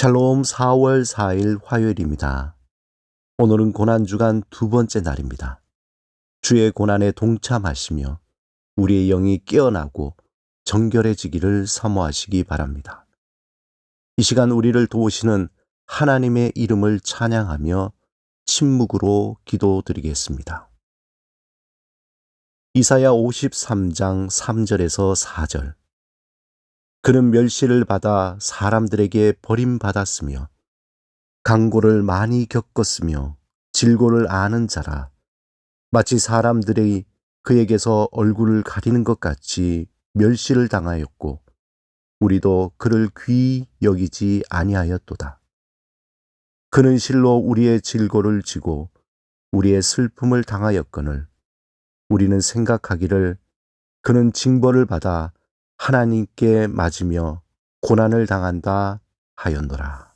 샬롬 4월 4일 화요일입니다. 오늘은 고난주간 두 번째 날입니다. 주의 고난에 동참하시며 우리의 영이 깨어나고 정결해지기를 사모하시기 바랍니다. 이 시간 우리를 도우시는 하나님의 이름을 찬양하며 침묵으로 기도드리겠습니다. 이사야 53장 3절에서 4절. 그는 멸시를 받아 사람들에게 버림받았으며 강고를 많이 겪었으며 질고를 아는 자라. 마치 사람들이 그에게서 얼굴을 가리는 것 같이 멸시를 당하였고 우리도 그를 귀히 여기지 아니하였도다. 그는 실로 우리의 질고를 지고 우리의 슬픔을 당하였거늘 우리는 생각하기를 그는 징벌을 받아 하나님께 맞으며 고난을 당한다 하였노라.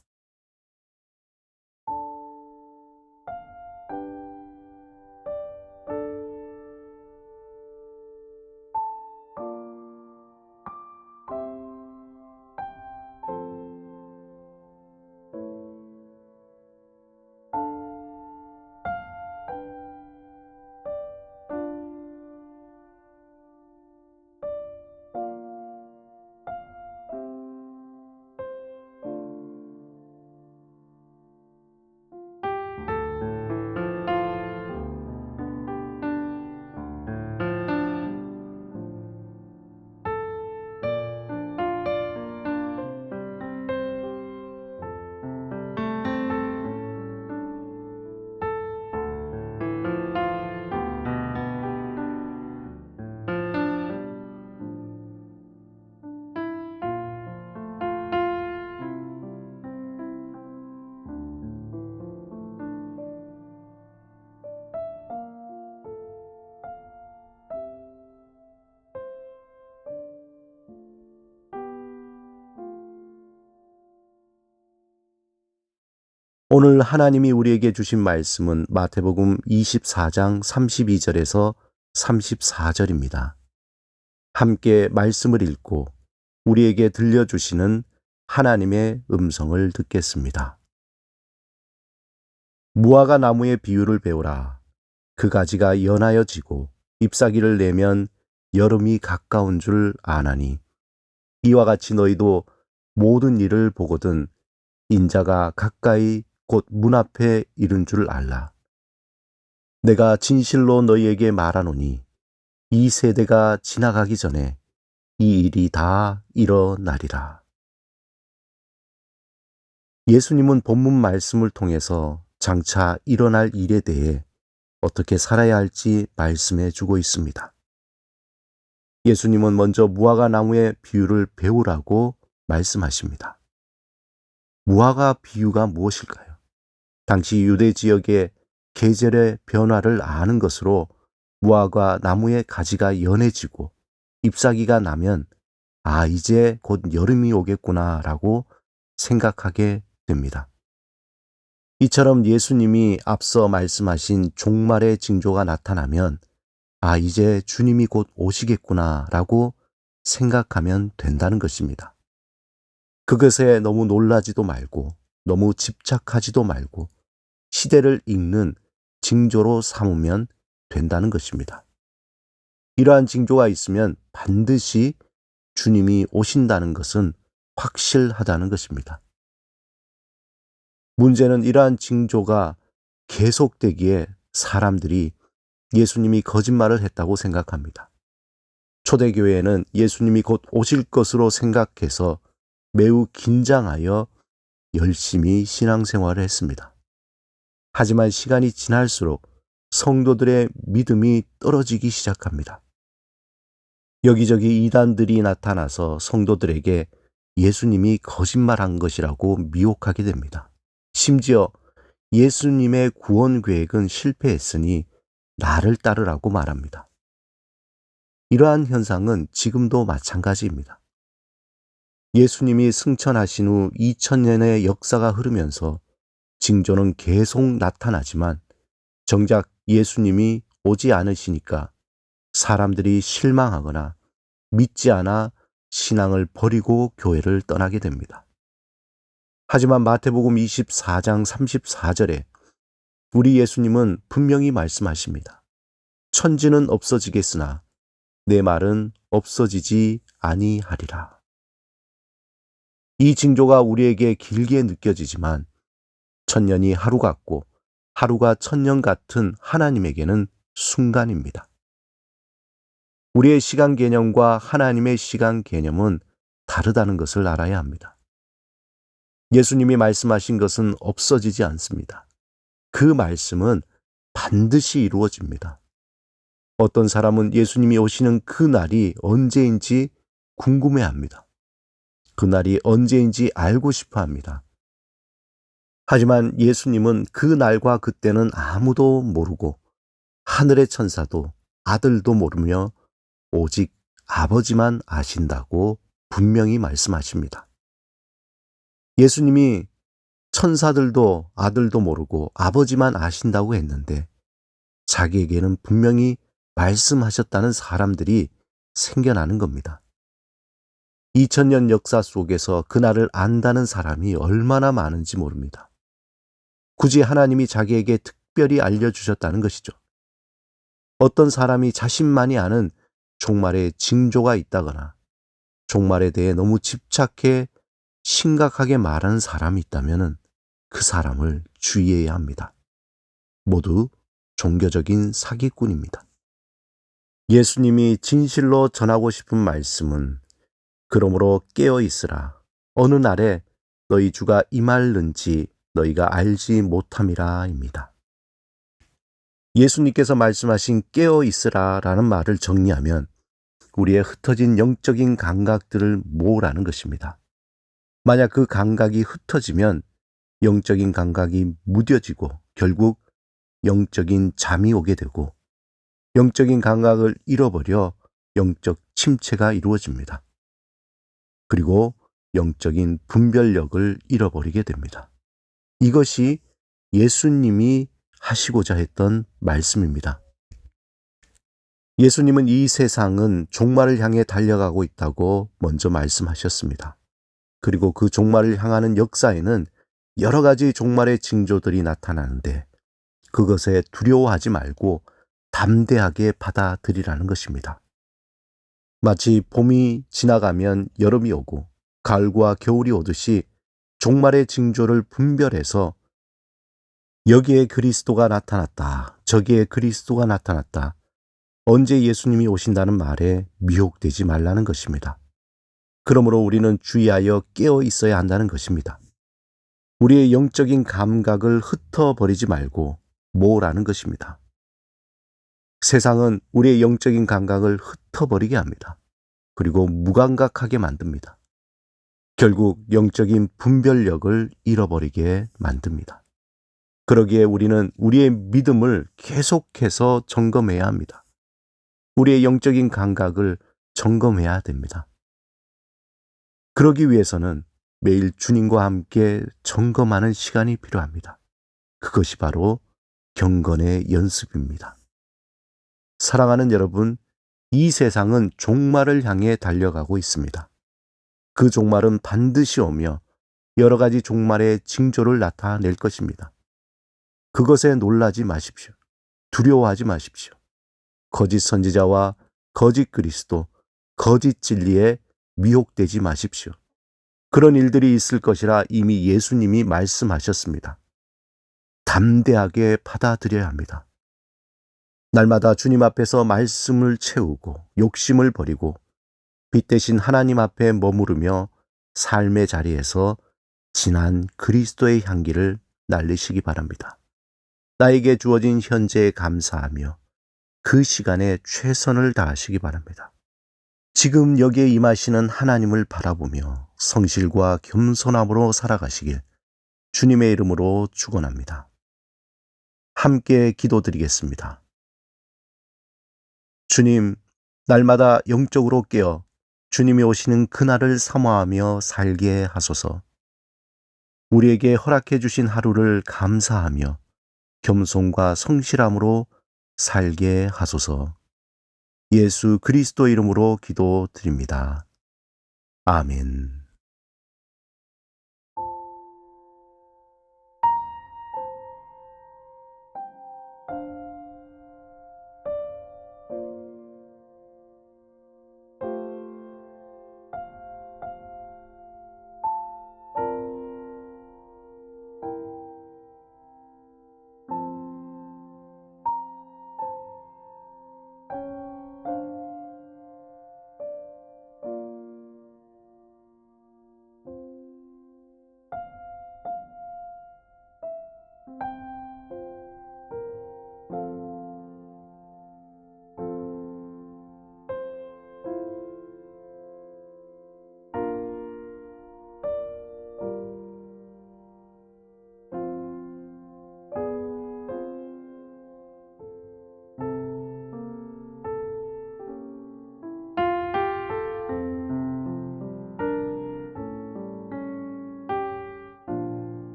오늘 하나님이 우리에게 주신 말씀은 마태복음 24장 32절에서 34절입니다. 함께 말씀을 읽고 우리에게 들려주시는 하나님의 음성을 듣겠습니다. 무화과 나무의 비유를 배우라. 그 가지가 연하여 지고 잎사귀를 내면 여름이 가까운 줄 아나니 이와 같이 너희도 모든 일을 보거든 인자가 가까이 곧 문 앞에 이른 줄 알라. 내가 진실로 너희에게 말하노니 이 세대가 지나가기 전에 이 일이 다 일어나리라. 예수님은 본문 말씀을 통해서 장차 일어날 일에 대해 어떻게 살아야 할지 말씀해 주고 있습니다. 예수님은 먼저 무화과 나무의 비유를 배우라고 말씀하십니다. 무화과 비유가 무엇일까요? 당시 유대 지역의 계절의 변화를 아는 것으로 무화과 나무의 가지가 연해지고 잎사귀가 나면 이제 곧 여름이 오겠구나 라고 생각하게 됩니다. 이처럼 예수님이 앞서 말씀하신 종말의 징조가 나타나면 이제 주님이 곧 오시겠구나 라고 생각하면 된다는 것입니다. 그것에 너무 놀라지도 말고 너무 집착하지도 말고 시대를 읽는 징조로 삼으면 된다는 것입니다. 이러한 징조가 있으면 반드시 주님이 오신다는 것은 확실하다는 것입니다. 문제는 이러한 징조가 계속되기에 사람들이 예수님이 거짓말을 했다고 생각합니다. 초대교회에는 예수님이 곧 오실 것으로 생각해서 매우 긴장하여 열심히 신앙생활을 했습니다. 하지만 시간이 지날수록 성도들의 믿음이 떨어지기 시작합니다. 여기저기 이단들이 나타나서 성도들에게 예수님이 거짓말한 것이라고 미혹하게 됩니다. 심지어 예수님의 구원 계획은 실패했으니 나를 따르라고 말합니다. 이러한 현상은 지금도 마찬가지입니다. 예수님이 승천하신 후 2000년의 역사가 흐르면서 징조는 계속 나타나지만 정작 예수님이 오지 않으시니까 사람들이 실망하거나 믿지 않아 신앙을 버리고 교회를 떠나게 됩니다. 하지만 마태복음 24장 34절에 우리 예수님은 분명히 말씀하십니다. 천지는 없어지겠으나 내 말은 없어지지 아니하리라. 이 징조가 우리에게 길게 느껴지지만 천년이 하루 같고 하루가 천년 같은 하나님에게는 순간입니다. 우리의 시간 개념과 하나님의 시간 개념은 다르다는 것을 알아야 합니다. 예수님이 말씀하신 것은 없어지지 않습니다. 그 말씀은 반드시 이루어집니다. 어떤 사람은 예수님이 오시는 그 날이 언제인지 궁금해합니다. 그 날이 언제인지 알고 싶어 합니다. 하지만 예수님은 그 날과 그때는 아무도 모르고 하늘의 천사도 아들도 모르며 오직 아버지만 아신다고 분명히 말씀하십니다. 예수님이 천사들도 아들도 모르고 아버지만 아신다고 했는데 자기에게는 분명히 말씀하셨다는 사람들이 생겨나는 겁니다. 2000년 역사 속에서 그날을 안다는 사람이 얼마나 많은지 모릅니다. 굳이 하나님이 자기에게 특별히 알려주셨다는 것이죠. 어떤 사람이 자신만이 아는 종말의 징조가 있다거나 종말에 대해 너무 집착해 심각하게 말하는 사람이 있다면 그 사람을 주의해야 합니다. 모두 종교적인 사기꾼입니다. 예수님이 진실로 전하고 싶은 말씀은 그러므로 깨어 있으라. 어느 날에 너희 주가 임할는지 너희가 알지 못함이라입니다. 예수님께서 말씀하신 깨어 있으라 라는 말을 정리하면 우리의 흩어진 영적인 감각들을 모으라는 것입니다. 만약 그 감각이 흩어지면 영적인 감각이 무뎌지고 결국 영적인 잠이 오게 되고 영적인 감각을 잃어버려 영적 침체가 이루어집니다. 그리고 영적인 분별력을 잃어버리게 됩니다. 이것이 예수님이 하시고자 했던 말씀입니다. 예수님은 이 세상은 종말을 향해 달려가고 있다고 먼저 말씀하셨습니다. 그리고 그 종말을 향하는 역사에는 여러 가지 종말의 징조들이 나타나는데 그것에 두려워하지 말고 담대하게 받아들이라는 것입니다. 마치 봄이 지나가면 여름이 오고 가을과 겨울이 오듯이 종말의 징조를 분별해서 여기에 그리스도가 나타났다, 저기에 그리스도가 나타났다, 언제 예수님이 오신다는 말에 미혹되지 말라는 것입니다. 그러므로 우리는 주의하여 깨어 있어야 한다는 것입니다. 우리의 영적인 감각을 흩어버리지 말고 모으라는 것입니다. 세상은 우리의 영적인 감각을 흩어버리게 합니다. 그리고 무감각하게 만듭니다. 결국 영적인 분별력을 잃어버리게 만듭니다. 그러기에 우리는 우리의 믿음을 계속해서 점검해야 합니다. 우리의 영적인 감각을 점검해야 됩니다. 그러기 위해서는 매일 주님과 함께 점검하는 시간이 필요합니다. 그것이 바로 경건의 연습입니다. 사랑하는 여러분, 이 세상은 종말을 향해 달려가고 있습니다. 그 종말은 반드시 오며 여러 가지 종말의 징조를 나타낼 것입니다. 그것에 놀라지 마십시오. 두려워하지 마십시오. 거짓 선지자와 거짓 그리스도, 거짓 진리에 미혹되지 마십시오. 그런 일들이 있을 것이라 이미 예수님이 말씀하셨습니다. 담대하게 받아들여야 합니다. 날마다 주님 앞에서 말씀을 채우고 욕심을 버리고 빛 대신 하나님 앞에 머무르며 삶의 자리에서 진한 그리스도의 향기를 날리시기 바랍니다. 나에게 주어진 현재에 감사하며 그 시간에 최선을 다하시기 바랍니다. 지금 여기에 임하시는 하나님을 바라보며 성실과 겸손함으로 살아가시길 주님의 이름으로 축원합니다. 함께 기도드리겠습니다. 주님, 날마다 영적으로 깨어 주님이 오시는 그날을 사모하며 살게 하소서. 우리에게 허락해 주신 하루를 감사하며 겸손과 성실함으로 살게 하소서. 예수 그리스도 이름으로 기도드립니다. 아멘.